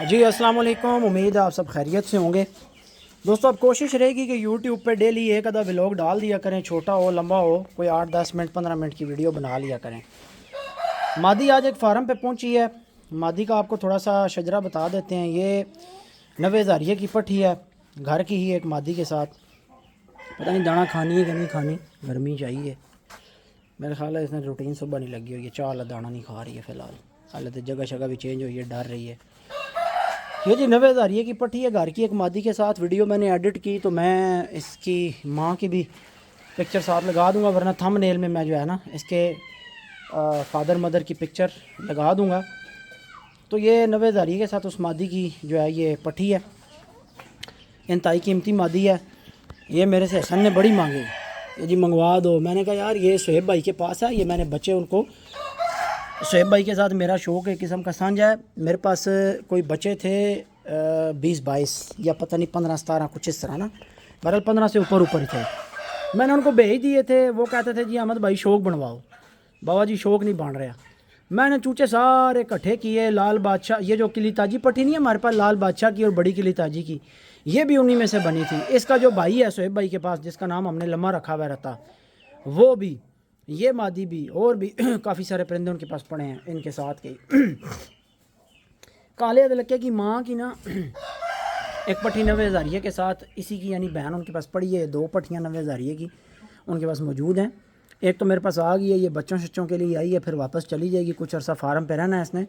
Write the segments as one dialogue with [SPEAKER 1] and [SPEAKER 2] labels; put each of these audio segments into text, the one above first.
[SPEAKER 1] جی السلام علیکم، امید ہے آپ سب خیریت سے ہوں گے۔ دوستو اب کوشش رہے گی کہ یوٹیوب پہ ڈیلی ایک آدھا ولاگ ڈال دیا کریں، چھوٹا ہو لمبا ہو، کوئی 8-10 منٹ 15 منٹ کی ویڈیو بنا لیا کریں۔ مادی آج ایک فارم پہ پہنچی ہے۔ مادی کا آپ کو تھوڑا سا شجرہ بتا دیتے ہیں۔ یہ 90,000 کی پٹھی ہے، گھر کی ہی ایک مادی کے ساتھ۔ پتہ نہیں دانا کھانی ہے کہ نہیں کھانی، گرمی چاہیے میرے خیال ہے۔ اس نے روٹین صبح نہیں لگی ہوئی ہے، چا والا دانا نہیں کھا رہی ہے فی الحال، حالت جگہ شگہ بھی چینج ہوئی ہے، ڈر رہی ہے۔ یہ جی 90,000 کی پٹھی ہے، گھر کی ایک مادی کے ساتھ۔ ویڈیو میں نے ایڈٹ کی تو میں اس کی ماں کی بھی پکچر ساتھ لگا دوں گا، ورنہ تھم نیل میں میں جو ہے نا اس کے فادر مدر کی پکچر لگا دوں گا۔ تو یہ 90,000 کے ساتھ اس مادی کی جو ہے یہ پٹھی ہے، انتہائی قیمتی مادی ہے۔ یہ میرے سے حسن نے بڑی مانگی، یہ جی منگوا دو۔ میں نے کہا یار یہ صہیب بھائی کے پاس ہے، یہ میں نے بچے ان کو، صہیب بھائی کے ساتھ میرا شوق ایک قسم کا سانجھا ہے۔ میرے پاس کوئی بچے تھے 20-22 یا پتہ نہیں 15-17 کچھ اس طرح نا، بہرحال 15 سے اوپر ہی تھے۔ میں نے ان کو بھیج دیے تھے، وہ کہتے تھے جی احمد بھائی شوق بنواؤ۔ بابا جی شوق نہیں بن رہا۔ میں نے چوچے سارے اکٹھے کیے۔ لال بادشاہ، یہ جو قلی تاجی پٹھی نہیں ہے ہمارے پاس، لال بادشاہ کی اور بڑی قلی تاجی کی، یہ بھی انہی میں سے بنی تھی۔ اس کا جو بھائی ہے صہیب بھائی کے پاس، جس کا نام ہم نے لمحہ رکھا ہوا رہتا، وہ بھی، یہ مادی بھی، اور بھی کافی سارے پرندے ان کے پاس پڑے ہیں ان کے ساتھ کے۔ کالے ادلکے کی ماں کی نا ایک پٹھی 90,000 کے ساتھ اسی کی یعنی بہن ان کے پاس پڑی ہے۔ 2 پٹھیاں 90,000 کی ان کے پاس موجود ہیں۔ ایک تو میرے پاس آ گئی ہے، یہ بچوں شچوں کے لیے آئی ہے، پھر واپس چلی جائے گی، کچھ عرصہ فارم پہ رہنا ہے اس نے۔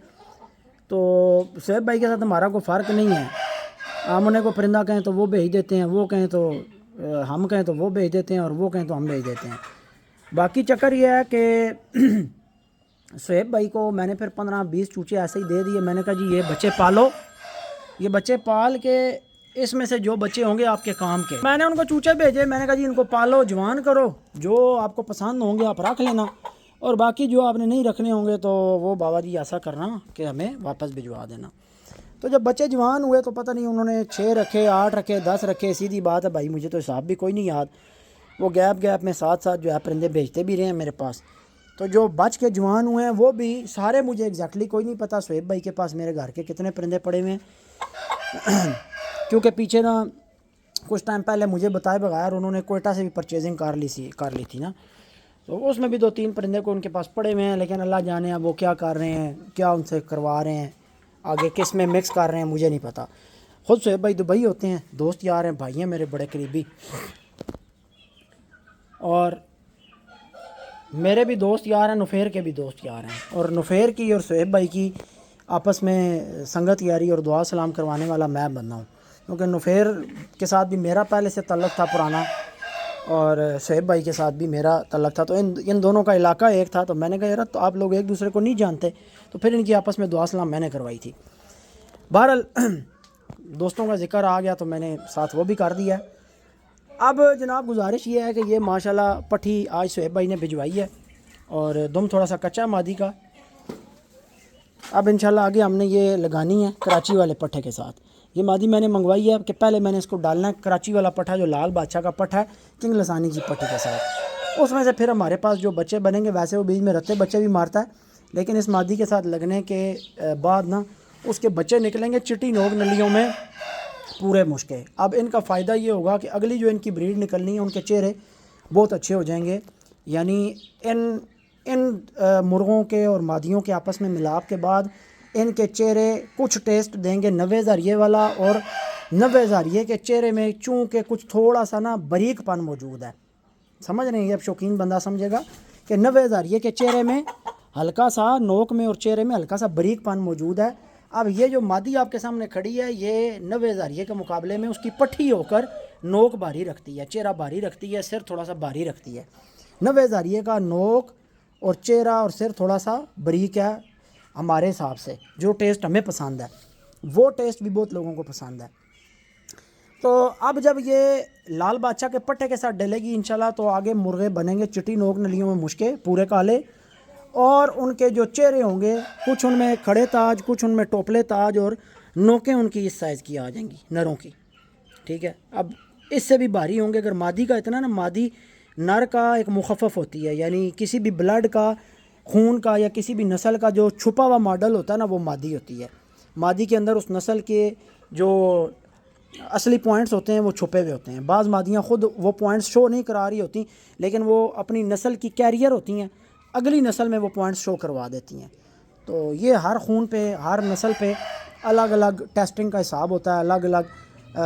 [SPEAKER 1] تو صہیب بھائی کے ساتھ ہمارا کوئی فرق نہیں ہے، ہم انہیں کو پرندہ کہیں تو وہ بھیج دیتے ہیں، وہ کہیں تو ہم کہیں تو وہ بھیج دیتے ہیں، اور وہ کہیں تو ہم بھیج دیتے ہیں۔ باقی چکر یہ ہے کہ صہیب بھائی کو میں نے پھر 15-20 چوچے ایسے ہی دے دیے۔ میں نے کہا جی یہ بچے پالو، یہ بچے پال کے اس میں سے جو بچے ہوں گے آپ کے کام کے، میں نے ان کو چوچے بھیجے۔ میں نے کہا جی ان کو پالو، جوان کرو، جو آپ کو پسند ہوں گے آپ رکھ لینا، اور باقی جو آپ نے نہیں رکھنے ہوں گے تو وہ بابا جی ایسا کرنا کہ ہمیں واپس بھجوا دینا۔ تو جب بچے جوان ہوئے تو پتہ نہیں انہوں نے 6 رکھے، 8 رکھے، 10 رکھے، سیدھی بات ہے بھائی، مجھے تو حساب بھی کوئی نہیں یاد۔ وہ گیپ میں ساتھ جو ہے پرندے بھیجتے بھی رہے ہیں میرے پاس۔ تو جو بچ کے جوان ہوئے ہیں وہ بھی سارے مجھے ایگزیکٹلی کوئی نہیں پتہ صہیب بھائی کے پاس میرے گھر کے کتنے پرندے پڑے ہوئے ہیں، کیونکہ پیچھے نا کچھ ٹائم پہلے مجھے بتائے بغیر انہوں نے کوئٹہ سے بھی پرچیزنگ کر لی تھی نا، تو اس میں بھی 2-3 پرندے کو ان کے پاس پڑے ہوئے ہیں، لیکن اللہ جانے اب وہ کیا کر رہے ہیں، کیا ان سے کروا رہے ہیں، آگے کس میں مکس کر رہے ہیں مجھے نہیں پتہ۔ خود صہیب بھائی دبئی ہوتے ہیں، دوست یار ہیں، بھائی ہیں میرے بڑے قریبی، اور میرے بھی دوست یار ہیں، نفیر کے بھی دوست یار ہیں، اور نفیر کی اور صہیب بھائی کی آپس میں سنگت یاری اور دعا سلام کروانے والا میں بندہ ہوں، کیونکہ نفیر کے ساتھ بھی میرا پہلے سے تعلق تھا پرانا، اور صہیب بھائی کے ساتھ بھی میرا تعلق تھا۔ تو ان دونوں کا علاقہ ایک تھا، تو میں نے کہا یار تو آپ لوگ ایک دوسرے کو نہیں جانتے، تو پھر ان کی آپس میں دعا سلام میں نے کروائی تھی۔ بہرحال دوستوں کا ذکر آ گیا تو میں نے ساتھ وہ بھی کر دیا۔ اب جناب گزارش یہ ہے کہ یہ ماشاءاللہ پٹھی آج صہیب بھائی نے بھجوائی ہے، اور دم تھوڑا سا کچا مادی کا۔ اب انشاءاللہ آگے ہم نے یہ لگانی ہے کراچی والے پٹھے کے ساتھ۔ یہ مادی میں نے منگوائی ہے کہ پہلے میں نے اس کو ڈالنا ہے کراچی والا پٹھا جو لال بادشاہ کا پٹھا ہے، کنگ لسانی کی پٹھی کے ساتھ۔ اس میں سے پھر ہمارے پاس جو بچے بنیں گے، ویسے وہ بیچ میں رتے بچے بھی مارتا ہے، لیکن اس مادی کے ساتھ لگنے کے بعد نا اس کے بچے نکلیں گے چٹی نوک نلیوں میں پورے مشکے۔ اب ان کا فائدہ یہ ہوگا کہ اگلی جو ان کی بریڈ نکلنی ہے ان کے چہرے بہت اچھے ہو جائیں گے، یعنی ان مرغوں کے اور مادیوں کے آپس میں ملاپ کے بعد ان کے چہرے کچھ ٹیسٹ دیں گے 90,000 والا، اور 90,000 کے چہرے میں چونکہ کچھ تھوڑا سا نا باریک پن موجود ہے، سمجھ رہے ہیں؟ یہ اب شوقین بندہ سمجھے گا کہ 90,000 کے چہرے میں ہلکا سا نوک میں اور چہرے میں ہلکا سا باریک پن موجود ہے۔ اب یہ جو مادی آپ کے سامنے کھڑی ہے، یہ 90,000 کے مقابلے میں اس کی پٹھی ہو کر نوک بھاری رکھتی ہے، چہرہ بھاری رکھتی ہے، سر تھوڑا سا بھاری رکھتی ہے۔ 90,000 کا نوک اور چہرہ اور سر تھوڑا سا باریک ہے ہمارے حساب سے، جو ٹیسٹ ہمیں پسند ہے، وہ ٹیسٹ بھی بہت لوگوں کو پسند ہے۔ تو اب جب یہ لال بادشاہ کے پٹھے کے ساتھ ڈلے گی انشاءاللہ، تو آگے مرغے بنیں گے چٹی نوک نلیوں میں مشکے پورے کالے، اور ان کے جو چہرے ہوں گے کچھ ان میں کھڑے تاج، کچھ ان میں ٹوپلے تاج، اور نوکیں ان کی اس سائز کی آ جائیں گی نروں کی، ٹھیک ہے۔ اب اس سے بھی بھاری ہوں گے، اگر مادی کا اتنا نا، مادی نر کا ایک مخفف ہوتی ہے، یعنی کسی بھی بلڈ کا، خون کا یا کسی بھی نسل کا جو چھپا ہوا ماڈل ہوتا ہے نا، وہ مادی ہوتی ہے۔ مادی کے اندر اس نسل کے جو اصلی پوائنٹس ہوتے ہیں وہ چھپے ہوئے ہوتے ہیں. بعض مادیاں خود وہ پوائنٹس شو نہیں کرا رہی ہوتی لیکن وہ اپنی نسل کی کیریئر ہوتی ہیں, اگلی نسل میں وہ پوائنٹس شو کروا دیتی ہیں. تو یہ ہر خون پہ, ہر نسل پہ الگ الگ ٹیسٹنگ کا حساب ہوتا ہے, الگ الگ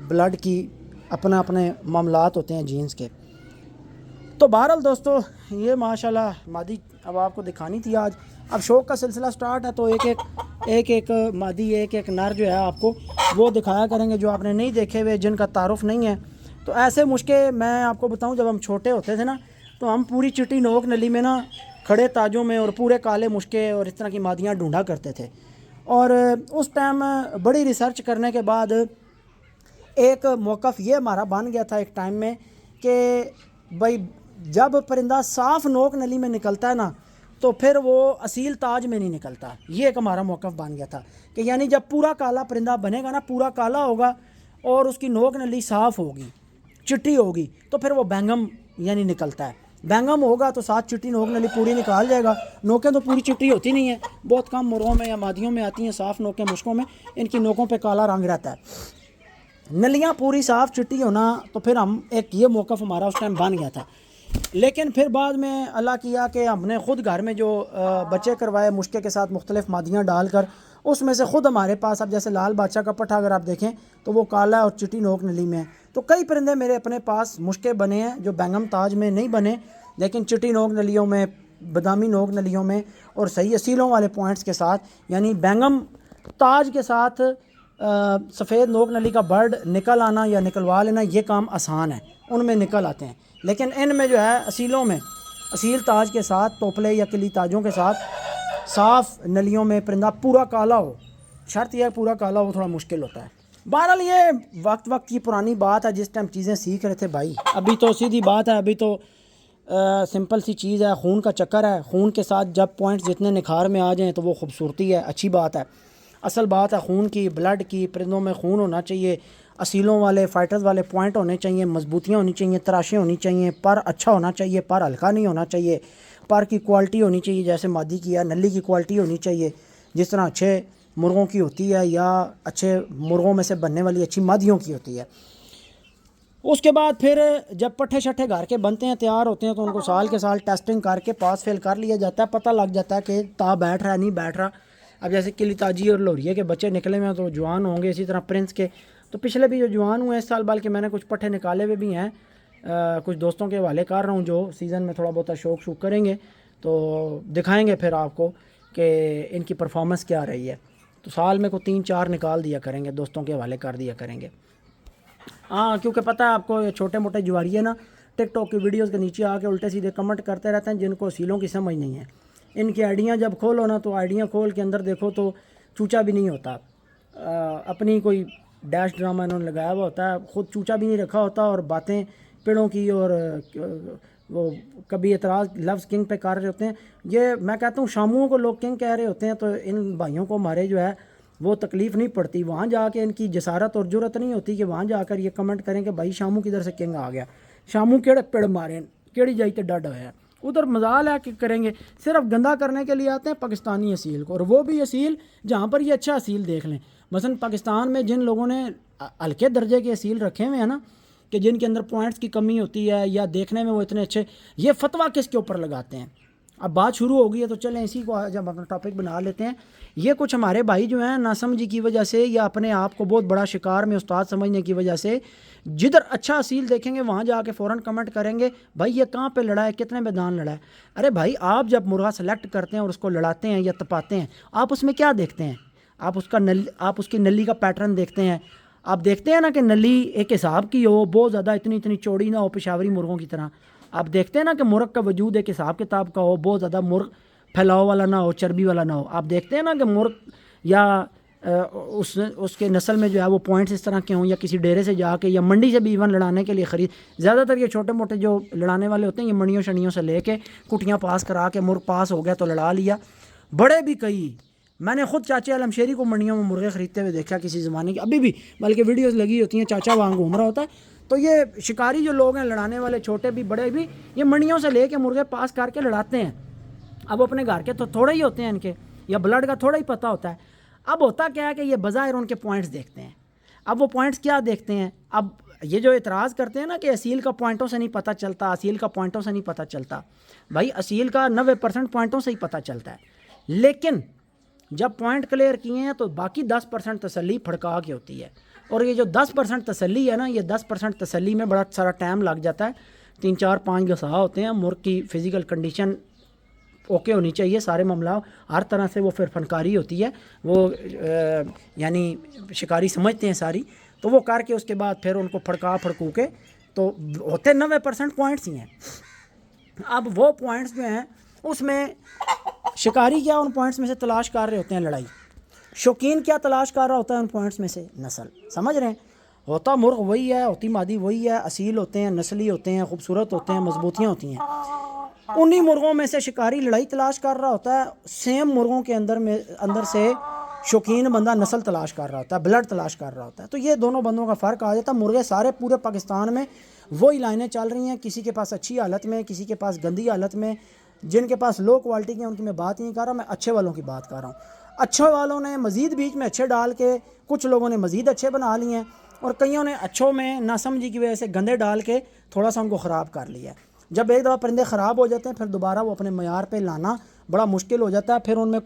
[SPEAKER 1] بلڈ کی اپنے معاملات ہوتے ہیں جینز کے. تو بہرحال دوستو یہ ماشاءاللہ مادی اب آپ کو دکھانی تھی آج. اب شوق کا سلسلہ سٹارٹ ہے تو ایک مادی ایک نر جو ہے آپ کو وہ دکھایا کریں گے جو آپ نے نہیں دیکھے ہوئے, جن کا تعارف نہیں ہے. تو ایسے مشکے میں آپ کو بتاؤں, جب ہم چھوٹے ہوتے تھے نا تو ہم پوری چٹی نوک نلی میں نا کھڑے تاجوں میں اور پورے کالے مشکے اور اس طرح کی مادیاں ڈھونڈا کرتے تھے. اور اس ٹائم بڑی ریسرچ کرنے کے بعد ایک موقف یہ ہمارا بن گیا تھا ایک ٹائم میں کہ بھائی جب پرندہ صاف نوک نلی میں نکلتا ہے نا تو پھر وہ اصیل تاج میں نہیں نکلتا. یہ ایک ہمارا موقف بن گیا تھا کہ یعنی جب پورا کالا پرندہ بنے گا نا, پورا کالا ہوگا اور اس کی نوک نلی صاف ہوگی, چٹی ہوگی, تو پھر وہ بینگم یعنی نکلتا ہے. بینگم ہوگا تو ساتھ چٹی نوک نلی پوری نکال جائے گا. نوکیں تو پوری چٹی ہوتی نہیں ہیں, بہت کم مرغوں میں یا مادیوں میں آتی ہیں صاف نوکیں, مشکوں میں ان کی نوکوں پہ کالا رنگ رہتا ہے. نلیاں پوری صاف چٹی ہونا, تو پھر ہم ایک یہ موقف ہمارا اس ٹائم بن گیا تھا. لیکن پھر بعد میں اللہ کیا کہ ہم نے خود گھر میں جو بچے کروائے مشکے کے ساتھ مختلف مادیاں ڈال کر, اس میں سے خود ہمارے پاس اب جیسے لال بادشاہ کا پٹھا اگر آپ دیکھیں تو وہ کالا ہے اور چٹی نوک نلی میں ہے. تو کئی پرندے میرے اپنے پاس مشکے بنے ہیں جو بینگم تاج میں نہیں بنے لیکن چٹی نوک نلیوں میں, بادامی نوک نلیوں میں اور صحیح اصیلوں والے پوائنٹس کے ساتھ, یعنی بینگم تاج کے ساتھ سفید نوک نلی کا برڈ نکل آنا یا نکلوا لینا یہ کام آسان ہے, ان میں نکل آتے ہیں. لیکن ان میں جو ہے اصیلوں میں, اصیل تاج کے ساتھ, ٹوپلے یا کلی تاجوں کے ساتھ صاف نلیوں میں پرندہ پورا کالا ہو, شرط یہ ہے پورا کالا ہو, تھوڑا مشکل ہوتا ہے. بہرحال یہ وقت کی پرانی بات ہے, جس ٹائم چیزیں سیکھ رہے تھے بھائی. ابھی تو سیدھی بات ہے, ابھی تو سمپل سی چیز ہے, خون کا چکر ہے. خون کے ساتھ جب پوائنٹس جتنے نکھار میں آ جائیں تو وہ خوبصورتی ہے, اچھی بات ہے. اصل بات ہے خون کی, بلڈ کی. پرندوں میں خون ہونا چاہیے, اصیلوں والے فائٹرز والے پوائنٹ ہونے چاہیے, مضبوطیاں ہونی چاہیے, تراشیں ہونی چاہیے, پر اچھا ہونا چاہیے, پر ہلکا نہیں ہونا چاہیے, پر کی کوالٹی ہونی چاہیے, جیسے مادی کی ہے نلی کی کوالٹی ہونی چاہیے جس طرح اچھے مرغوں کی ہوتی ہے یا اچھے مرغوں میں سے بننے والی اچھی مادیوں کی ہوتی ہے. اس کے بعد پھر جب پٹھے شٹھے گھر کے بنتے ہیں, تیار ہوتے ہیں, تو ان کو سال کے سال ٹیسٹنگ کر کے پاس فیل کر لیا جاتا ہے. پتہ لگ جاتا ہے کہ تا بیٹھ رہا ہے نہیں بیٹھ رہا. اب جیسے کلی تاجی اور لوریے کے بچے نکلے ہوئے ہیں تو جوان ہوں گے, اسی طرح پرنس کے تو پچھلے بھی جو جوان ہوئے ہیں اس سال, بلکہ میں نے کچھ پٹھے نکالے ہوئے بھی ہیں, کچھ دوستوں کے حوالے کر رہا ہوں جو سیزن میں تھوڑا بہت شوق کریں گے تو دکھائیں گے پھر آپ کو کہ ان کی پرفارمنس کیا رہی ہے. تو سال میں کو 3-4 نکال دیا کریں گے, دوستوں کے حوالے کر دیا کریں گے. ہاں کیونکہ پتہ ہے آپ کو یہ چھوٹے موٹے جواریے نا ٹک ٹاک کی ویڈیوز کے نیچے آ کے الٹے سیدھے کمنٹ کرتے رہتے ہیں جن کو اصیلوں کی سمجھ نہیں ہے. ان کی آئیڈیاں جب کھولو نا تو آئیڈیاں کھول کے اندر دیکھو تو چوچا بھی نہیں ہوتا. اپنی کوئی ڈیش ڈرامہ انہوں نے لگایا ہوا ہوتا ہے, خود چوچا بھی نہیں رکھا ہوتا, اور باتیں پیڑوں کی اور وہ کبھی اعتراض لفظ کنگ پہ کر رہے ہوتے ہیں. یہ میں کہتا ہوں شاموں کو لوگ کنگ کہہ رہے ہوتے ہیں, تو ان بھائیوں کو ہمارے جو ہے وہ تکلیف نہیں پڑتی. وہاں جا کے ان کی جسارت اور جرت نہیں ہوتی کہ وہاں جا کر یہ کمنٹ کریں کہ بھائی شاموں کدھر سے کنگ آ گیا, شاموں کیڑے پیڑ مارے, کیڑی جائی تے ڈڈ ہویا. ادھر مزال ہے کہ کریں گے, صرف گندا کرنے کے لیے آتے ہیں پاکستانی اصیل کو, اور وہ بھی اصیل جہاں پر یہ اچھا اصیل دیکھ لیں. مثلا پاکستان میں جن لوگوں نے ہلکے درجے کے اصیل رکھے ہوئے ہیں نا, کہ جن کے اندر پوائنٹس کی کمی ہوتی ہے یا دیکھنے میں وہ اتنے اچھے, یہ فتویٰ کس کے اوپر لگاتے ہیں. اب بات شروع ہو گئی ہے تو چلیں اسی کو آج ہم اپنا ٹاپک بنا لیتے ہیں. یہ کچھ ہمارے بھائی جو ہیں ناسمجھی کی وجہ سے یا اپنے آپ کو بہت بڑا شکار میں استاد سمجھنے کی وجہ سے جدھر اچھا اصیل دیکھیں گے وہاں جا کے فوراً کمنٹ کریں گے بھائی یہ کہاں پہ لڑا ہے, کتنے میدان لڑا ہے. ارے بھائی آپ جب مرغا سلیکٹ کرتے ہیں اور اس کو لڑاتے ہیں یا تپاتے ہیں, آپ اس میں کیا دیکھتے ہیں؟ آپ اس کی نلی کا پیٹرن دیکھتے ہیں. آپ دیکھتے ہیں نا کہ نلی ایک حساب کی ہو, بہت زیادہ اتنی چوڑی نہ ہو پشاوری مرغوں کی طرح. آپ دیکھتے ہیں نا کہ مرغ کا وجود ایک حساب کتاب کا ہو, بہت زیادہ مرغ پھیلاؤ والا نہ ہو, چربی والا نہ ہو. آپ دیکھتے ہیں نا کہ مرغ یا اس کے نسل میں جو ہے وہ پوائنٹس اس طرح کے ہوں, یا کسی ڈیرے سے جا کے یا منڈی سے بھی ایون لڑانے کے لیے خرید. زیادہ تر یہ چھوٹے موٹے جو لڑانے والے ہوتے ہیں یہ منڈیوں شنیوں سے لے کے کٹیاں پاس کرا کے مرغ پاس ہو گیا تو لڑا لیا. بڑے بھی کئی, میں نے خود چاچے عالم شیری کو منڈیوں میں مرغے خریدتے ہوئے دیکھا کسی زمانے کی, ابھی بھی بلکہ ویڈیوز لگی ہوتی ہیں, چاچا وہاں گھوم رہا ہوتا ہے. تو یہ شکاری جو لوگ ہیں لڑانے والے چھوٹے بھی بڑے بھی, یہ منڈیوں سے لے کے مرغے پاس کر کے لڑاتے ہیں. اب اپنے گھر کے تو تھوڑے ہی ہوتے ہیں ان کے, یا بلڈ کا تھوڑا ہی پتہ ہوتا ہے. اب ہوتا کیا ہے کہ یہ بظاہر ان کے پوائنٹس دیکھتے ہیں. اب وہ پوائنٹس کیا دیکھتے ہیں؟ اب یہ جو اعتراض کرتے ہیں نا کہ اصیل کا پوائنٹوں سے نہیں پتہ چلتا، اصیل کا پوائنٹوں سے نہیں پتہ چلتا، بھائی اصیل کا 90% پوائنٹوں سے ہی پتہ چلتا ہے. لیکن جب پوائنٹ کلیئر کیے ہیں تو باقی 10% تسلی پھڑکا کے ہوتی ہے. اور یہ جو 10% تسلی ہے نا، یہ 10% تسلی میں بڑا سارا ٹائم لگ جاتا ہے. 3 4 5 غصہ ہوتے ہیں. مرغ کی فزیکل کنڈیشن اوکے ہونی چاہیے، سارے معاملہ ہر طرح سے وہ پھر فنکاری ہوتی ہے، وہ یعنی شکاری سمجھتے ہیں ساری، تو وہ کر کے اس کے بعد پھر ان کو پھڑکو کے تو ہوتے 90% پوائنٹس ہی ہیں. اب وہ پوائنٹس جو ہیں اس میں شکاری کیا ان پوائنٹس میں سے تلاش کر رہے ہوتے ہیں؟ لڑائی. شوقین کیا تلاش کر رہا ہوتا ہے ان پوائنٹس میں سے؟ نسل. سمجھ رہے ہیں؟ ہوتا مرغ وہی ہے، ہوتی مادی وہی ہے، اصیل ہوتے ہیں، نسلی ہوتے ہیں، خوبصورت ہوتے ہیں، مضبوطیاں ہوتی ہیں. انہی مرغوں میں سے شکاری لڑائی تلاش کر رہا ہوتا ہے، سیم مرغوں کے اندر سے شوقین بندہ نسل تلاش کر رہا ہوتا ہے، بلڈ تلاش کر رہا ہوتا ہے. تو یہ دونوں بندوں کا فرق آ جاتا ہے. مرغے سارے پورے پاکستان میں وہی لائنیں چل رہی ہیں، کسی کے پاس اچھی حالت میں، کسی کے پاس گندی حالت میں. جن کے پاس لو کوالٹی کی ہیں ان کی میں بات نہیں کر رہا، میں اچھے والوں کی بات کر رہا ہوں. اچھے والوں نے مزید بیچ میں اچھے ڈال کے، کچھ لوگوں نے مزید اچھے بنا لیے ہیں، اور کئیوں نے اچھوں میں ناسمجھی کی وجہ سے گندے ڈال کے تھوڑا سا ان کو خراب کر لیا ہے. جب ایک دفعہ پرندے خراب ہو جاتے ہیں پھر دوبارہ وہ اپنے معیار پہ لانا بڑا مشکل ہو جاتا ہے. پھر ان میں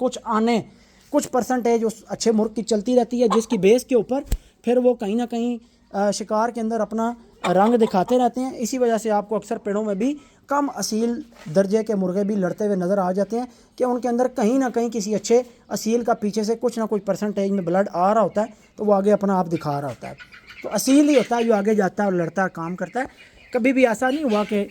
[SPEAKER 1] کچھ پرسنٹیج اس اچھے مرغ کی چلتی رہتی ہے، جس کی بیس کے اوپر پھر وہ کہیں نہ کہیں شکار کے اندر اپنا رنگ دکھاتے رہتے ہیں. اسی وجہ سے آپ کو اکثر پیڑوں میں بھی کم اصیل درجے کے مرغے بھی لڑتے ہوئے نظر آ جاتے ہیں کہ ان کے اندر کہیں نہ کہیں کسی اچھے اصیل کا پیچھے سے کچھ نہ کچھ پرسنٹیج میں بلڈ آ رہا ہوتا ہے، تو وہ آگے اپنا آپ دکھا رہا ہوتا ہے. تو اصیل ہی ہوتا ہے جو آگے جاتا ہے اور لڑتا ہے، کام کرتا ہے. کبھی بھی ایسا نہیں ہوا کہ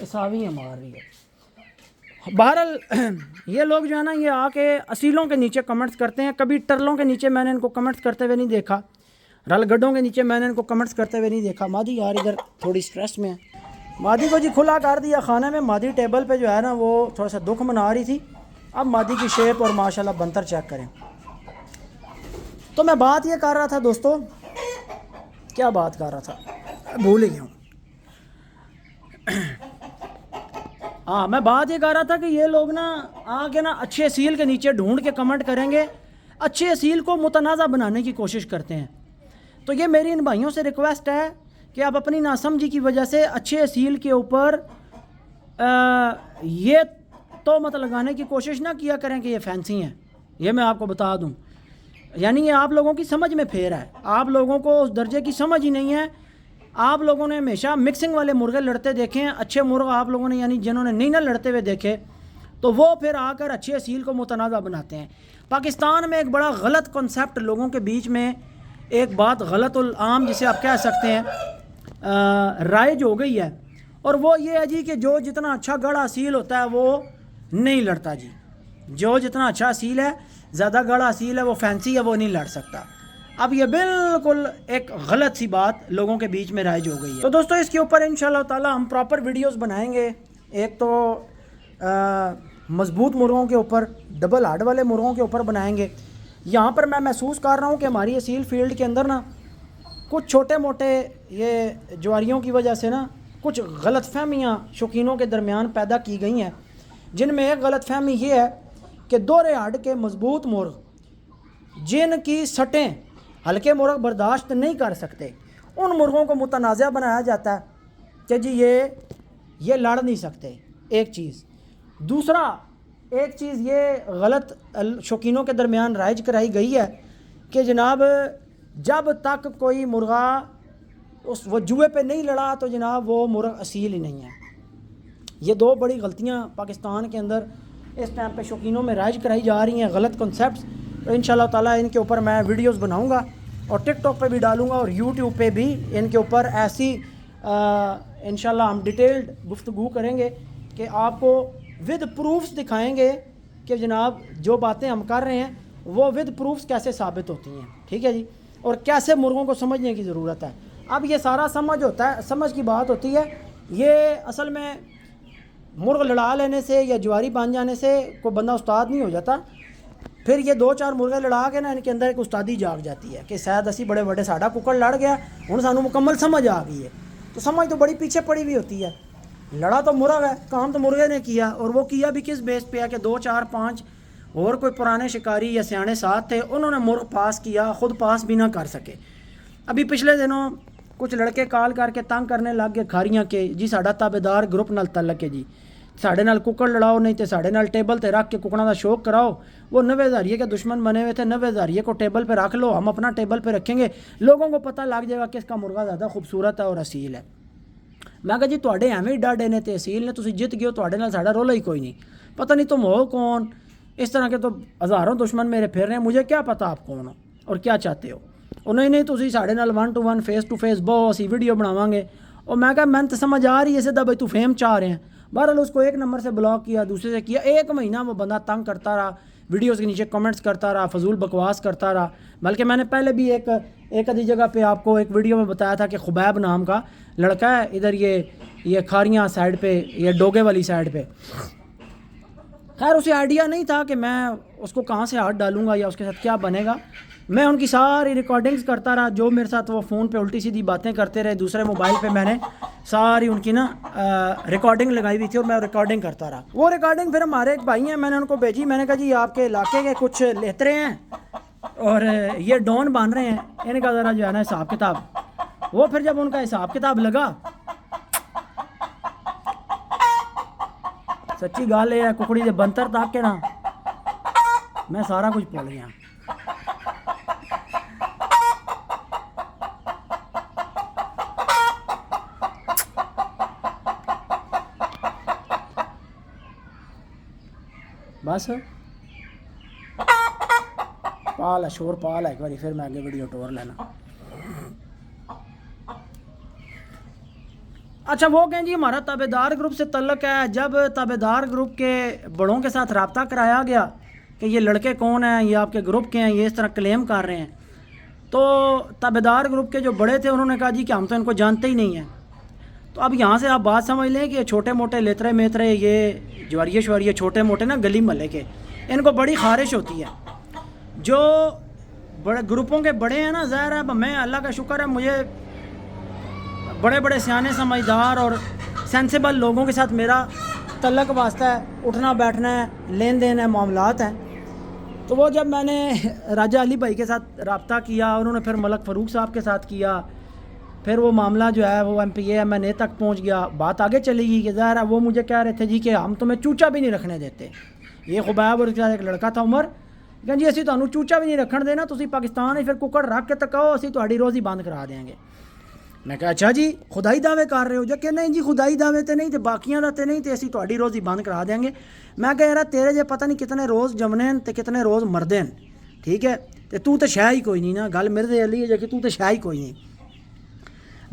[SPEAKER 1] ساویاں مار رہی ہے. بہرحال یہ لوگ جو ہے نا یہ آ کے اصیلوں کے نیچے کمنٹس کرتے ہیں. کبھی ٹرلوں کے نیچے میں نے ان کو کمنٹس کرتے ہوئے نہیں دیکھا، رل گڈوں کے نیچے میں نے ان کو کمنٹس کرتے ہوئے نہیں دیکھا. مادی یار ادھر تھوڑی سٹریس میں ہے. مادی کو جی کھلا کر دیا کھانے میں. مادی ٹیبل پہ جو ہے نا وہ تھوڑا سا دکھ منا رہی تھی. اب مادی کی شیپ اور ماشاءاللہ بنتر چیک کریں. تو میں بات یہ کر رہا تھا دوستو، کیا بات کر رہا تھا بھول ہی گیا ہوں. ہاں میں بات یہ کر رہا تھا کہ یہ لوگ نا آ کے نا اچھے اصیل کے نیچے ڈھونڈ کے کمنٹ کریں گے، اچھے اصیل کو متنازع بنانے کی کوشش کرتے ہیں. تو یہ میری ان بھائیوں سے ریکویسٹ ہے کہ آپ اپنی ناسمجھی کی وجہ سے اچھے اصیل کے اوپر یہ تہمت لگانے کی کوشش نہ کیا کریں کہ یہ فینسی ہیں. یہ میں آپ کو بتا دوں، یعنی یہ آپ لوگوں کی سمجھ میں پھیر ہے. آپ لوگوں کو اس درجے کی سمجھ ہی نہیں ہے. آپ لوگوں نے ہمیشہ مکسنگ والے مرغے لڑتے دیکھے ہیں. اچھے مرغ آپ لوگوں نے یعنی جنہوں نے نہیں نہ لڑتے ہوئے دیکھے تو وہ پھر آ کر اچھے اصیل کو متنازع بناتے ہیں. پاکستان میں ایک بڑا غلط کنسیپٹ لوگوں کے بیچ میں، ایک بات غلط العام جسے آپ کہہ سکتے ہیں رائج ہو گئی ہے، اور وہ یہ ہے جی کہ جو جتنا اچھا گڑھا اصیل ہوتا ہے وہ نہیں لڑتا. جی جو جتنا اچھا اصیل ہے، زیادہ گڑھا اصیل ہے، وہ فینسی ہے، وہ نہیں لڑ سکتا. اب یہ بالکل ایک غلط سی بات لوگوں کے بیچ میں رائج ہو گئی ہے. تو دوستو اس کے اوپر انشاءاللہ تعالی ہم پراپر ویڈیوز بنائیں گے. ایک تو مضبوط مرغوں کے اوپر، ڈبل ہڈ والے مرغوں کے اوپر بنائیں گے. یہاں پر میں محسوس کر رہا ہوں کہ ہماری اصیل فیلڈ کے اندر نا کچھ چھوٹے موٹے یہ جواریوں کی وجہ سے نا کچھ غلط فہمیاں شوقینوں کے درمیان پیدا کی گئی ہیں، جن میں ایک غلط فہمی یہ ہے کہ دوہرے ہڈ کے مضبوط مرغ جن کی سٹیں ہلکے مرغ برداشت نہیں کر سکتے، ان مرغوں کو متنازع بنایا جاتا ہے کہ جی یہ لڑ نہیں سکتے. ایک چیز. دوسرا ایک چیز یہ غلط شوقینوں کے درمیان رائج کرائی گئی ہے کہ جناب جب تک کوئی مرغا وہ جوئے پہ نہیں لڑا تو جناب وہ مرغ اصیل ہی نہیں ہے. یہ دو بڑی غلطیاں پاکستان کے اندر اس ٹائم پہ شوقینوں میں رائج کرائی جا رہی ہیں، غلط کنسیپٹس. تو انشاءاللہ تعالیٰ ان کے اوپر میں ویڈیوز بناؤں گا اور ٹک ٹاک پہ بھی ڈالوں گا اور یوٹیوب پہ بھی ان کے اوپر ایسی انشاءاللہ ہم ڈیٹیلڈ گفتگو کریں گے کہ آپ کو ود پروفس دکھائیں گے کہ جناب جو باتیں ہم کر رہے ہیں وہ ود پروفس کیسے ثابت ہوتی ہیں. ٹھیک ہے جی، اور کیسے مرغوں کو سمجھنے کی ضرورت ہے. اب یہ سارا سمجھ کی بات ہوتی ہے. یہ اصل میں مرغ لڑا لینے سے یا جواری بن جانے سے کوئی بندہ استاد نہیں ہو جاتا. پھر یہ 2 4 مرغے لڑا کے نا ان کے اندر ایک استادی جاگ جاتی ہے کہ شاید اسی بڑے بڑے ساڈا ککڑ لڑ گیا، ہن سانوں مکمل سمجھ آ گئی ہے. تو سمجھ تو بڑی پیچھے پڑی ہوئی ہوتی ہے. لڑا تو مرغ ہے، کام تو مرغے نے کیا، اور وہ کیا بھی کس بیس پہ ہے کہ 2 4 5 اور کوئی پرانے شکاری یا سیانے ساتھ تھے، انہوں نے مرغ پاس کیا، خود پاس بھی نہ کر سکے۔ ابھی پچھلے دنوں کچھ لڑکے کال کر کے تنگ کرنے لگ گئے کھاریاں کے جی ساڈا تابیدار گروپ نال تعلق ہے جی، ساڈے نال ککڑ لڑاؤ نہیں تے ساڈے نال ٹیبل تے رکھ کے ککڑاں دا شوق کراؤ۔ وہ 90 ہزاریے کے دشمن بنے ہوئے تھے، 90 ہزاریے کو ٹیبل پہ رکھ لو، ہم اپنا ٹیبل پہ رکھیں گے، لوگوں کو پتہ لگ جائے گا کہ اس کا مرغہ زیادہ خوبصورت ہے اور اصیل ہے۔ میں کہا جی تواڈے ایویں ہی ڈاڈے نے تے اصیل نے، تسی جت گئے ہو، تواڈے نال ساڈا رولا ہی کوئی نہیں، پتہ نہیں تم ہو کون۔ اس طرح کے تو ہزاروں دشمن میرے پھر رہے ہیں، مجھے کیا پتہ آپ کون ہو اور کیا چاہتے ہو۔ اور نہیں تسی ساڈے نال 1 to 1 فیس ٹو فیس بہو، اسی ویڈیو بناواں گے۔ اور میں کہا میں تو سمجھ آ رہی ہے سیدھا بھائی تو فیم چاہ رہے ہیں۔ بہرحال اس کو ایک نمبر سے بلاک کیا، دوسرے سے کیا، 1 مہینہ وہ بندہ تنگ کرتا رہا، ویڈیوز کے نیچے کمنٹس کرتا رہا، فضول بکواس کرتا رہا۔ بلکہ میں نے پہلے بھی ایک آدھی جگہ پہ آپ کو ایک ویڈیو میں بتایا تھا کہ خبیب نام کا لڑکا ہے ادھر یہ کھاریاں سائڈ پہ، یہ ڈوگے والی سائڈ پہ۔ خیر اسے آئیڈیا نہیں تھا کہ میں اس کو کہاں سے ہاتھ ڈالوں گا یا اس کے ساتھ کیا بنے گا۔ میں ان کی ساری ریکارڈنگز کرتا رہا، جو میرے ساتھ وہ فون پہ الٹی سیدھی باتیں کرتے رہے، دوسرے موبائل پہ میں نے ساری ان کی ریکارڈنگ لگائی ہوئی تھی اور میں ریکارڈنگ کرتا رہا۔ وہ ریکارڈنگ پھر ہمارے ایک بھائی ہیں، میں نے ان کو بھیجی، میں نے کہا جی آپ کے علاقے کے کچھ لیترے ہیں اور یہ ڈون بن رہے ہیں، ان کا ذرا جو ہے نا حساب کتاب۔ وہ پھر جب ان کا حساب کتاب لگا، سچی گل یہ ہے ککڑی دے بنتر تک کے نا میں سارا کچھ بھول گیا۔ بس پال ہے، شور پال ہے، ایک باری پھر میں آگے ویڈیو ٹور لینا۔ اچھا وہ کہیں جی ہمارا تابعدار گروپ سے تعلق ہے۔ جب تابعدار گروپ کے بڑوں کے ساتھ رابطہ کرایا گیا کہ یہ لڑکے کون ہیں، یہ آپ کے گروپ کے ہیں، یہ اس طرح کلیم کر رہے ہیں، تو تابعدار گروپ کے جو بڑے تھے انہوں نے کہا جی کہ ہم تو ان کو جانتے ہی نہیں ہیں۔ تو اب یہاں سے آپ بات سمجھ لیں کہ چھوٹے موٹے لیترے میترے، یہ جواریے شواریے چھوٹے موٹے نا گلی محلے کے، ان کو بڑی خارش ہوتی ہے۔ جو بڑے گروپوں کے بڑے ہیں نا، ظاہر ہے میں اللہ کا شکر ہے مجھے بڑے بڑے سیانے سمجھدار اور سینسیبل لوگوں کے ساتھ میرا تعلق واسطہ ہے، اٹھنا بیٹھنا ہے، لین دین ہے، معاملات ہیں۔ تو وہ جب میں نے راجہ علی بھائی کے ساتھ رابطہ کیا، انہوں نے پھر ملک فاروق صاحب کے ساتھ کیا، پھر وہ معاملہ جو ہے وہ MPA تک پہنچ گیا، بات آگے چلی گئی کہ ظاہر ہے وہ مجھے کہہ رہے تھے جی کہ ہم تمہیں چوچا بھی نہیں رکھنے دیتے۔ یہ خبیب اور ایک لڑکا تھا عمر، کہ جی اسی تمہیں چوچا بھی نہیں رکھن دینا، تسی پاکستان ہی پھر ککڑ رکھ کے تکاؤ، اسی تہاڈی روزی بند کرا دیں گے۔ میں کہا اچھا جی خدائی دعوے کر رہے ہو جو کہ نہیں جی خدائی دعوے تے نہیں تے باقیاں دا تے نہیں تے اسی تہاڈی روزی بند کرا دیں گے۔ میں کہہ رہا تیرے جے پتہ نہیں کتنے روز جمنے ہیں تے کتنے روز مردے ہیں، ٹھیک ہے، تے تو تے شے ہی کوئی نہیں نا، گل مرزے علی ہے کہ تو تے شے ہی کوئی نہیں۔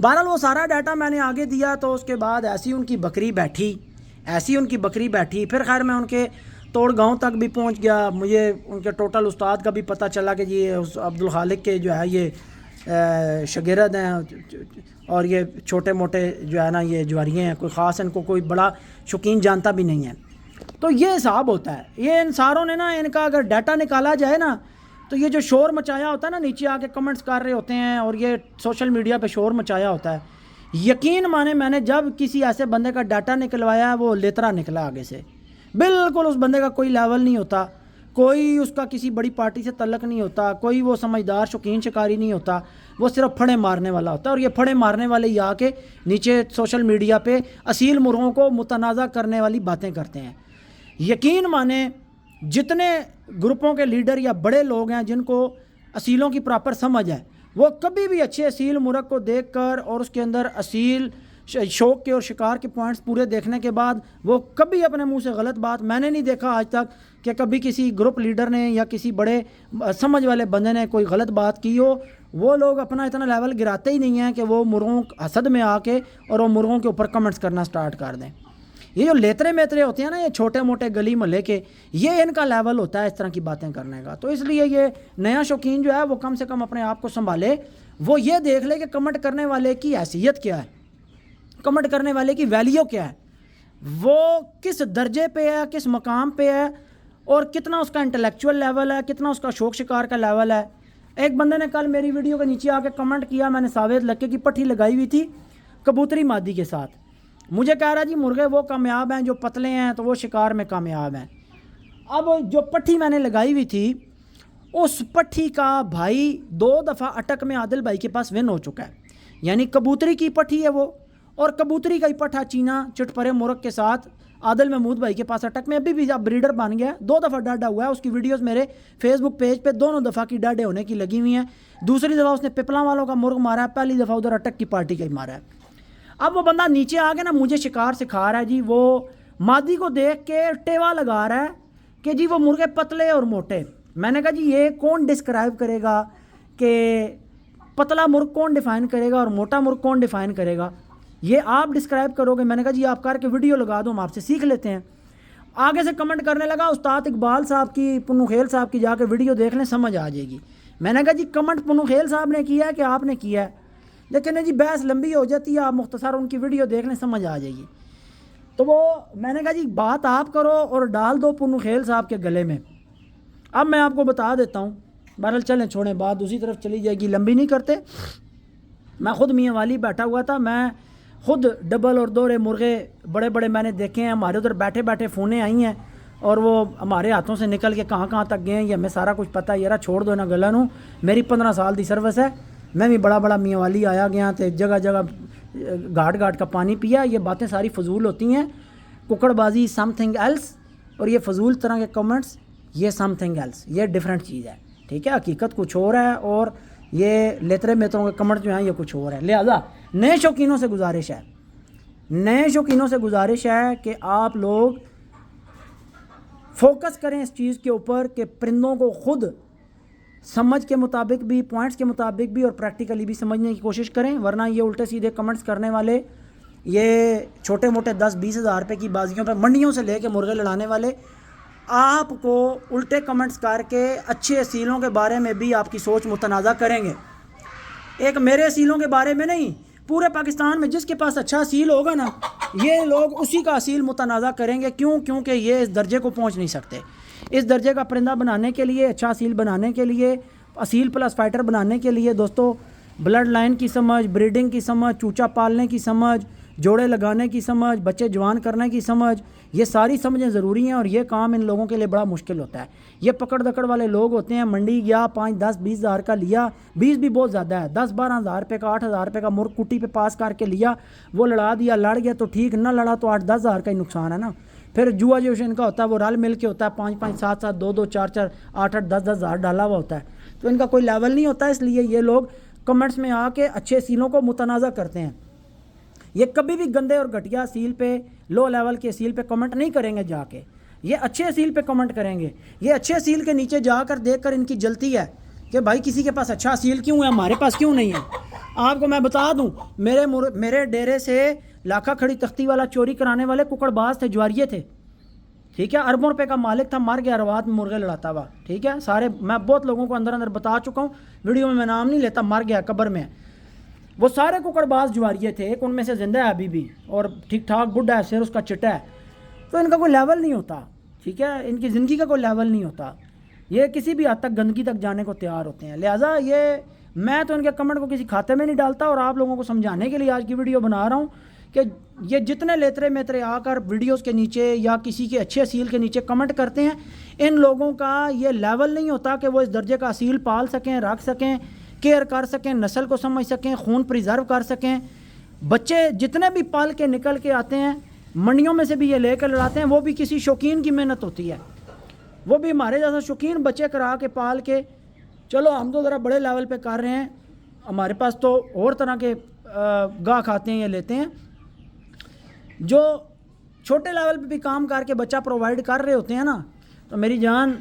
[SPEAKER 1] بہرحال وہ سارا ڈیٹا میں نے آگے دیا، تو اس کے بعد ایسی ان کی بکری بیٹھی، پھر خیر میں ان کے توڑ گاؤں تک بھی پہنچ گیا، مجھے ان کے ٹوٹل استاد کا بھی پتہ چلا کہ جی عبدالخالق کے جو ہے یہ شاگرد ہیں اور یہ چھوٹے موٹے جو ہے نا یہ جواریے ہیں، کوئی خاص ان کو کوئی بڑا شوقین جانتا بھی نہیں ہے۔ تو یہ حساب ہوتا ہے، یہ ان ساروں نے نا ان کا اگر ڈیٹا نکالا جائے نا تو یہ جو شور مچایا ہوتا ہے نا، نیچے آ کے کمنٹس کر رہے ہوتے ہیں اور یہ سوشل میڈیا پہ شور مچایا ہوتا ہے، یقین مانے میں نے جب کسی ایسے بندے کا ڈیٹا نکلوایا ہے وہ لیترا نکلا آگے سے، بالکل اس بندے کا کوئی لیول نہیں ہوتا، کوئی اس کا کسی بڑی پارٹی سے تعلق نہیں ہوتا، کوئی وہ سمجھدار شوقین شکاری نہیں ہوتا، وہ صرف پھڑے مارنے والا ہوتا ہے۔ اور یہ پھڑے مارنے والے ہی آ کے نیچے سوشل میڈیا پہ اصیل مرغوں کو متنازع کرنے والی باتیں کرتے ہیں۔ یقین مانیں جتنے گروپوں کے لیڈر یا بڑے لوگ ہیں جن کو اصیلوں کی پراپر سمجھ ہے، وہ کبھی بھی اچھے اصیل مرغ کو دیکھ کر اور اس کے اندر اصیل شوق کے اور شکار کے پوائنٹس پورے دیکھنے کے بعد وہ کبھی اپنے منہ سے غلط بات، میں نے نہیں دیکھا آج تک کہ کبھی کسی گروپ لیڈر نے یا کسی بڑے سمجھ والے بندے نے کوئی غلط بات کی ہو۔ وہ لوگ اپنا اتنا لیول گراتے ہی نہیں ہیں کہ وہ مرغوں حسد میں آ کے اور وہ مرغوں کے اوپر کمنٹس کرنا سٹارٹ کر دیں۔ یہ جو لیترے میترے ہوتے ہیں نا، یہ چھوٹے موٹے گلی محلے کے، یہ ان کا لیول ہوتا ہے اس طرح کی باتیں کرنے کا۔ تو اس لیے یہ نیا شوقین جو ہے وہ کم سے کم اپنے آپ کو سنبھالے، وہ یہ دیکھ لے کہ کمنٹ کرنے والے کی حیثیت کیا ہے، کمنٹ کرنے والے کی ویلیو کیا ہے، وہ کس درجے پہ ہے، کس مقام پہ ہے، اور کتنا اس کا انٹلیکچول لیول ہے، کتنا اس کا شوق شکار کا لیول ہے۔ ایک بندے نے کل میری ویڈیو کے نیچے آ کے کمنٹ کیا، میں نے ساوید لکے کی پٹھی لگائی ہوئی تھی کبوتری مادی کے ساتھ، مجھے کہہ رہا جی مرغے وہ کامیاب ہیں جو پتلے ہیں تو وہ شکار میں کامیاب ہیں. اب جو پٹھی میں نے لگائی ہوئی تھی اس پٹھی کا بھائی 2 دفعہ اٹک میں عادل بھائی کے پاس ون ہو چکا ہے. یعنی کبوتری کی پٹھی ہے وہ, اور کبوتری کا ہی پٹھا چینا چٹپرے مرغ کے ساتھ عادل محمود بھائی کے پاس اٹک میں ابھی بھی اب بریڈر بن گیا. 2 دفعہ ڈاڈا ہوا ہے. اس کی ویڈیوز میرے فیس بک پیج پہ دونوں دفعہ کی ڈاڈے ہونے کی لگی ہوئی ہیں. دوسری دفعہ اس نے پپلا والوں کا مرغ مارا ہے, پہلی دفعہ ادھر اٹک کی پارٹی کا ہی مارا ہے. اب وہ بندہ نیچے آ کے نا مجھے شکار سکھا رہا ہے جی, وہ مادی کو دیکھ کے ٹیوا لگا رہا ہے کہ جی وہ مرغے پتلے اور موٹے. میں نے کہا جی یہ کون ڈسکرائب کرے گا کہ پتلا مرغ کون ڈیفائن کرے گا اور موٹا مرغ کون ڈیفائن کرے گا, یہ آپ ڈسکرائب کرو گے. میں نے کہا جی آپ کر کے ویڈیو لگا دو, ہم آپ سے سیکھ لیتے ہیں. آگے سے کمنٹ کرنے لگا استاد اقبال صاحب کی, پنو خیل صاحب کی جا کے ویڈیو دیکھ لیں سمجھ آ جائے گی. میں نے کہا جی کمنٹ پنو خیل صاحب نے کیا ہے کہ آپ نے کیا ہے, لیکن جی بحث لمبی ہو جاتی ہے, آپ مختصر ان کی ویڈیو دیکھ لیں سمجھ آ جائے گی. تو وہ میں نے کہا جی بات آپ کرو اور ڈال دو پنو خیل صاحب کے گلے میں. اب میں آپ کو بتا دیتا ہوں, بہرحال چلیں چھوڑیں بات دوسری طرف چلی جائے گی, لمبی نہیں کرتے. میں خود میاں والی بیٹھا ہوا تھا, میں خود ڈبل اور دوہرے مرغے بڑے بڑے میں نے دیکھے ہیں. ہمارے ادھر بیٹھے بیٹھے فونیں آئی ہیں اور وہ ہمارے ہاتھوں سے نکل کے کہاں کہاں تک گئے ہیں, یہ ہمیں سارا کچھ پتہ ہے. یارا چھوڑ دو نا گلا نو, میری 15 سال دی سروس ہے, میں بھی بڑا بڑا میاں والی آیا گیا تے جگہ جگہ گھاٹ گھاٹ کا پانی پیا. یہ باتیں ساری فضول ہوتی ہیں. ککڑ بازی سم تھنگ ایلس, اور یہ فضول طرح کے کمنٹس یہ سم تھنگ ایلس, یہ ڈیفرنٹ چیز ہے. ٹھیک ہے, حقیقت کچھ اور ہے اور یہ لیترے میتروں کے کمنٹ جو ہیں یہ کچھ اور ہے. لہذا نئے شوقینوں سے گزارش ہے کہ آپ لوگ فوکس کریں اس چیز کے اوپر کہ پرندوں کو خود سمجھ کے مطابق بھی, پوائنٹس کے مطابق بھی اور پریکٹیکلی بھی سمجھنے کی کوشش کریں. ورنہ یہ الٹے سیدھے کمنٹس کرنے والے, یہ چھوٹے موٹے 10-20 ہزار روپے کی بازیوں پہ منڈیوں سے لے کے مرغے لڑانے والے آپ کو الٹے کمنٹس کر کے اچھے اصیلوں کے بارے میں بھی آپ کی سوچ متنازع کریں گے. ایک میرے اصیلوں کے بارے میں نہیں, پورے پاکستان میں جس کے پاس اچھا اصیل ہوگا نا یہ لوگ اسی کا اصیل متنازع کریں گے. کیوں؟ کیونکہ یہ اس درجے کو پہنچ نہیں سکتے. اس درجے کا پرندہ بنانے کے لیے, اچھا اصیل بنانے کے لیے, اصیل پلس فائٹر بنانے کے لیے دوستو بلڈ لائن کی سمجھ, بریڈنگ کی سمجھ, چوچا پالنے کی سمجھ, جوڑے لگانے کی سمجھ, بچے جوان کرنے کی سمجھ, یہ ساری سمجھیں ضروری ہیں. اور یہ کام ان لوگوں کے لیے بڑا مشکل ہوتا ہے. یہ پکڑ دکڑ والے لوگ ہوتے ہیں, منڈی گیا 5, 10, 20 ہزار کا لیا, 20 بھی بہت زیادہ ہے, 10, 12 ہزار روپے کا, 8 ہزار روپے کا مرغ کٹی پہ پاس کر کے لیا, وہ لڑا دیا, لڑ گیا تو ٹھیک, نہ لڑا تو 8, 10 ہزار کا ہی نقصان ہے نا. پھر جوا جو ان کا ہوتا ہے وہ رل مل کے ہوتا ہے, 5, 5, 7, 7, 2, 2, 4, 4, 8, 8, 10, 10 ہزار ڈالا ہوا ہوتا ہے. تو ان کا کوئی لیول نہیں ہوتا. اس لیے یہ لوگ کمنٹس میں آ کے اچھے سیلوں کو متنازع کرتے ہیں. یہ کبھی بھی گندے اور گھٹیا سیل پہ, لو لیول کے سیل پہ کمنٹ نہیں کریں گے جا کے, یہ اچھے سیل پہ کمنٹ کریں گے. یہ اچھے سیل کے نیچے جا کر دیکھ کر ان کی جلتی ہے کہ بھائی کسی کے پاس اچھا سیل کیوں ہے, ہمارے پاس کیوں نہیں ہے. آپ کو میں بتا دوں, میرے ڈیرے سے لاکھا کھڑی تختی والا چوری کرانے والے ککڑ باز تھے, جواریے تھے. ٹھیک ہے, اربوں روپے کا مالک تھا, مر گیا روات میں مرغے لڑاتا ہوا. ٹھیک ہے, سارے میں بہت لوگوں کو اندر بتا چکا ہوں, ویڈیو میں نام نہیں لیتا, مر گیا قبر میں. وہ سارے ککڑ باز جواریے تھے, ایک ان میں سے زندہ ہے ابھی بھی اور ٹھیک ٹھاک گڈ ہے, سر اس کا چٹا ہے. تو ان کا کوئی لیول نہیں ہوتا. ٹھیک ہے, ان کی زندگی کا کوئی لیول نہیں ہوتا. یہ کسی بھی حد تک گندگی تک جانے کو تیار ہوتے ہیں. لہٰذا میں تو ان کے کمنٹ کو کسی کھاتے میں نہیں ڈالتا, اور آپ لوگوں کو سمجھانے کے لیے آج کی ویڈیو بنا رہا ہوں کہ یہ جتنے لیترے میترے آ کر ویڈیوز کے نیچے یا کسی کے اچھے اصیل کے نیچے کمنٹ کرتے ہیں, ان لوگوں کا یہ لیول نہیں ہوتا کہ وہ اس درجے کا اصیل پال سکیں, رکھ سکیں, کیئر کر سکیں, نسل کو سمجھ سکیں, خون پریزرو کر سکیں. بچے جتنے بھی پال کے نکل کے آتے ہیں منڈیوں میں سے بھی یہ لے کر لڑاتے ہیں, وہ بھی کسی شوقین کی محنت ہوتی ہے. وہ بھی ہمارے جیسا شوقین بچے کرا کے پال کے, چلو ہم تو ذرا بڑے لیول پہ کر رہے ہیں, ہمارے پاس تو اور طرح کے گاہ کھاتے ہیں یا لیتے ہیں. جو چھوٹے لیول پہ بھی کام کر کے بچہ پرووائڈ کر رہے ہوتے ہیں نا, تو میری جان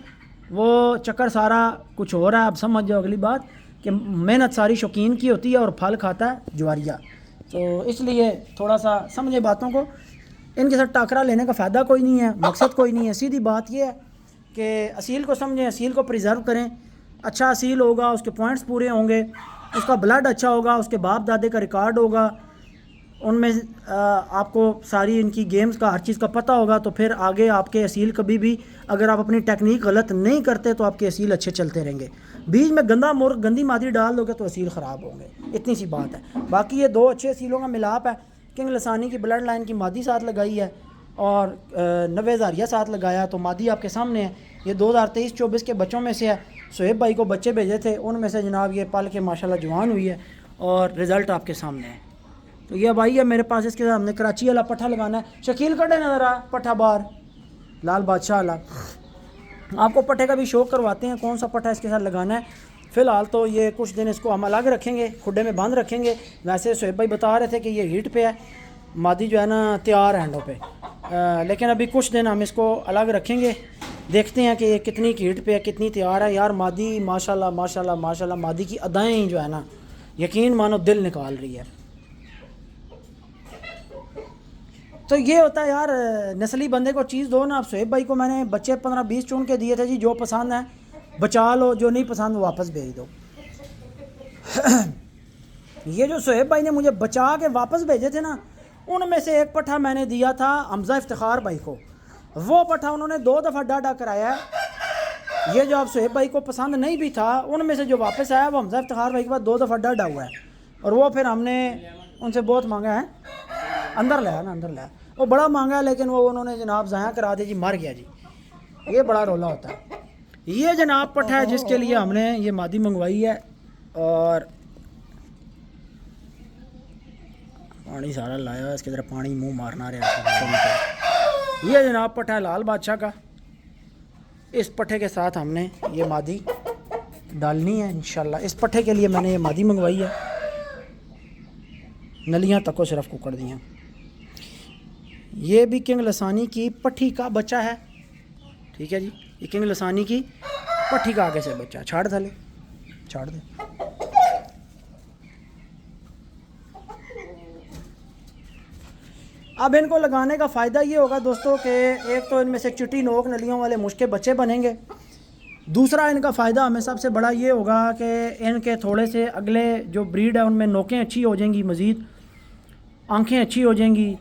[SPEAKER 1] وہ چکر سارا کچھ ہو رہا ہے. اب سمجھ جاؤ اگلی بات کہ محنت ساری شوقین کی ہوتی ہے اور پھل کھاتا ہے جواریہ. تو اس لیے تھوڑا سا سمجھے باتوں کو. ان کے ساتھ ٹاکرا لینے کا فائدہ کوئی نہیں ہے, مقصد کوئی نہیں ہے. سیدھی بات یہ ہے کہ اصیل کو سمجھیں, اصیل کو پریزرو کریں. اچھا اصیل ہوگا, اس کے پوائنٹس پورے ہوں گے, اس کا بلڈ اچھا ہوگا, اس کے باپ دادے کا ریکارڈ ہوگا, ان میں آپ کو ساری ان کی گیمز کا ہر چیز کا پتہ ہوگا, تو پھر آگے آپ کے اصیل کبھی بھی اگر آپ اپنی ٹیکنیک غلط نہیں کرتے تو آپ کے اصیل اچھے چلتے رہیں گے. بیچ میں گندا مرغ گندی مادی ڈال دو گے تو اصیل خراب ہوں گے. اتنی سی بات ہے. باقی یہ دو اچھے اصیلوں کا ملاپ ہے. کنگ لسانی کی بلڈ لائن کی مادی ساتھ لگائی ہے اور 90 ہزاریہ ساتھ لگایا، تو مادی آپ کے سامنے ہے. یہ 2023-24 کے بچوں میں سے ہے. صہیب بھائی کو بچے بھیجے تھے، ان میں سے جناب یہ پل کے ماشاءاللہ جوان ہوئی ہے اور رزلٹ آپ کے سامنے ہے. تو یہ اب آئی ہے میرے پاس، اس کے ساتھ ہم نے کراچی والا پٹھا لگانا ہے. شکیل کٹے نظر آ پٹھا باہر لال بادشاہ والا. آپ کو پٹھے کا بھی شوق کرواتے ہیں کون سا پٹھا اس کے ساتھ لگانا ہے. فی الحال تو یہ کچھ دن اس کو ہم الگ رکھیں گے، کھڈے میں بند رکھیں گے. ویسے صہیب بھائی بتا رہے تھے کہ یہ ہیٹ پہ ہے، مادی جو ہے نا تیار ہے ہینڈوں پہ، لیکن ابھی کچھ دن ہم اس کو الگ رکھیں گے، دیکھتے ہیں کہ یہ کتنی کی ہیٹ پہ ہے، کتنی تیار ہے. یار مادی ماشاءاللہ ماشاءاللہ ماشاءاللہ مادی کی ادائیں ہی جو ہے نا یقین مانو دل نکال رہی ہے. تو یہ ہوتا ہے یار نسلی بندے کو چیز دو نا. اب صہیب بھائی کو میں نے بچے 15-20 چن کے دیے تھے جی، جو پسند ہیں بچا لو، جو نہیں پسند واپس بھیج دو. یہ جو صہیب بھائی نے مجھے بچا کے واپس بھیجے تھے نا، ان میں سے ایک پٹھا میں نے دیا تھا حمزہ افتخار بھائی کو. وہ پٹھا انہوں نے 2 دفعہ ڈاڈا کرایا ہے. یہ جو اب صہیب بھائی کو پسند نہیں بھی تھا، ان میں سے جو واپس آیا وہ حمزہ افتخار بھائی کے بعد 2 دفعہ ڈاڈا ہوا ہے. اور وہ پھر ہم نے ان سے بہت مانگا ہے، اندر لایا نا اندر لایا، وہ بڑا مانگا ہے لیکن وہ انہوں نے جناب ضائع کرا دیا جی، مر گیا جی. یہ بڑا رولا ہوتا ہے. یہ جناب پٹھا ہے جس کے لیے ہم نے یہ مادی منگوائی ہے، اور پانی سارا لایا ہے اس کی طرح پانی منہ مارنا رہا. یہ جناب پٹھا ہے لال بادشاہ کا. اس پٹھے کے ساتھ ہم نے یہ مادی ڈالنی ہے انشاءاللہ. اس پٹھے کے لیے میں نے یہ مادی منگوائی ہے، نلیاں تک کو صرف ککڑ دیا. یہ بھی کنگ لسانی کی پٹھی کا بچہ ہے، ٹھیک ہے جی. یہ کنگ لسانی کی پٹھی کا آگے سے بچہ ہے. چھاڑ تھلے چھاڑ دے. اب ان کو لگانے کا فائدہ یہ ہوگا دوستوں کہ ایک تو ان میں سے چٹی نوک نلیوں والے مشکے بچے بنیں گے. دوسرا ان کا فائدہ ہمیں سب سے بڑا یہ ہوگا کہ ان کے تھوڑے سے اگلے جو بریڈ ہے ان میں نوکیں اچھی ہو جائیں گی، مزید آنکھیں اچھی ہو جائیں گی،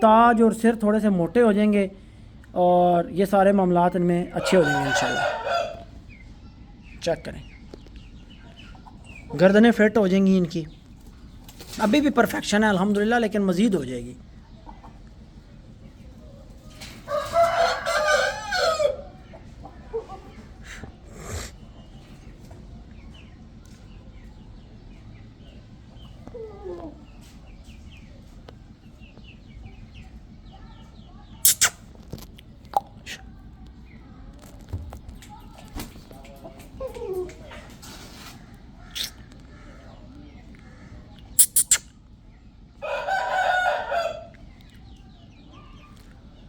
[SPEAKER 1] تاج اور سر تھوڑے سے موٹے ہو جائیں گے، اور یہ سارے معاملات ان میں اچھے ہو جائیں گے انشاءاللہ. چیک کریں، گردنیں فٹ ہو جائیں گی ان کی. ابھی بھی پرفیکشن ہے الحمدللہ، لیکن مزید ہو جائے گی.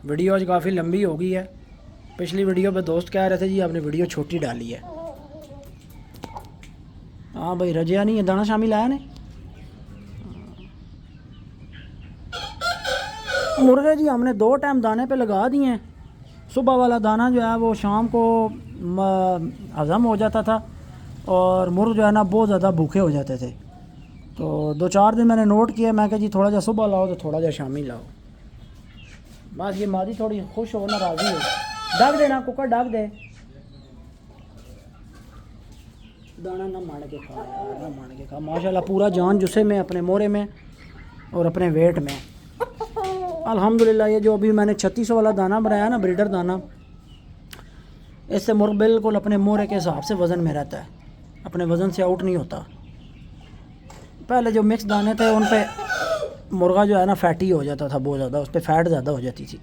[SPEAKER 1] ویڈیو آج کافی لمبی ہو گئی ہے. پچھلی ویڈیو پہ دوست کہہ رہے تھے جی آپ نے ویڈیو چھوٹی ڈالی ہے. ہاں بھائی رجیا نہیں ہے، دانا شامل آیا نے. مرغے جی ہم نے 2 ٹائم دانے پہ لگا دیے ہیں. صبح والا دانہ جو ہے وہ شام کو ہضم ہو جاتا تھا، اور مرغ جو ہے نا بہت زیادہ بھوکے ہو جاتے تھے. تو 2-4 دن میں نے نوٹ کیا، میں کہ جی تھوڑا جا صبح لاؤ تو تھوڑا جا شامی لاؤ. بس یہ مادی تھوڑی خوش ہو، ناراضی ہو. ڈگ دے نا ککڑ، ڈگ دے. دانا نہ مار کے کھا یار، نہ مار کے کھا. ماشاءاللہ پورا جان جسے میں اپنے مورے میں اور اپنے ویٹ میں الحمدللہ. یہ جو ابھی میں نے 3600 والا دانہ بنایا نا، بریڈر دانہ، اس سے مرغ بالکل اپنے مورے کے حساب سے وزن میں رہتا ہے، اپنے وزن سے آؤٹ نہیں ہوتا. پہلے جو مکس دانے تھے ان پہ مرغا جو ہے نا فیٹی ہو جاتا تھا بہت زیادہ، اس پہ فیٹ زیادہ ہو جاتی تھی.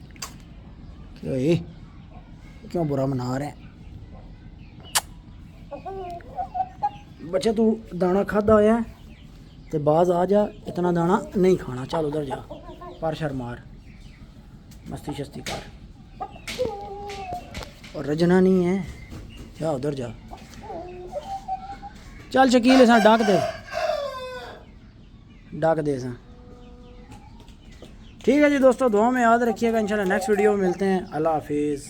[SPEAKER 1] کیوں برا منا رہے ہیں بچے؟ تو دانا کھادا ہوا ہے تو باز آ جا، اتنا دانا نہیں کھانا. چل ادھر جا، پر شر مار، مستی شستی کر، اور رجنا نہیں ہے. جا ادھر جا، چل شکیل سا ڈاک دے، ڈاک دے سا. ٹھیک ہے جی دوستو، دعا میں یاد رکھیے گا. انشاءاللہ نیکسٹ ویڈیو میں ملتے ہیں. اللہ حافظ.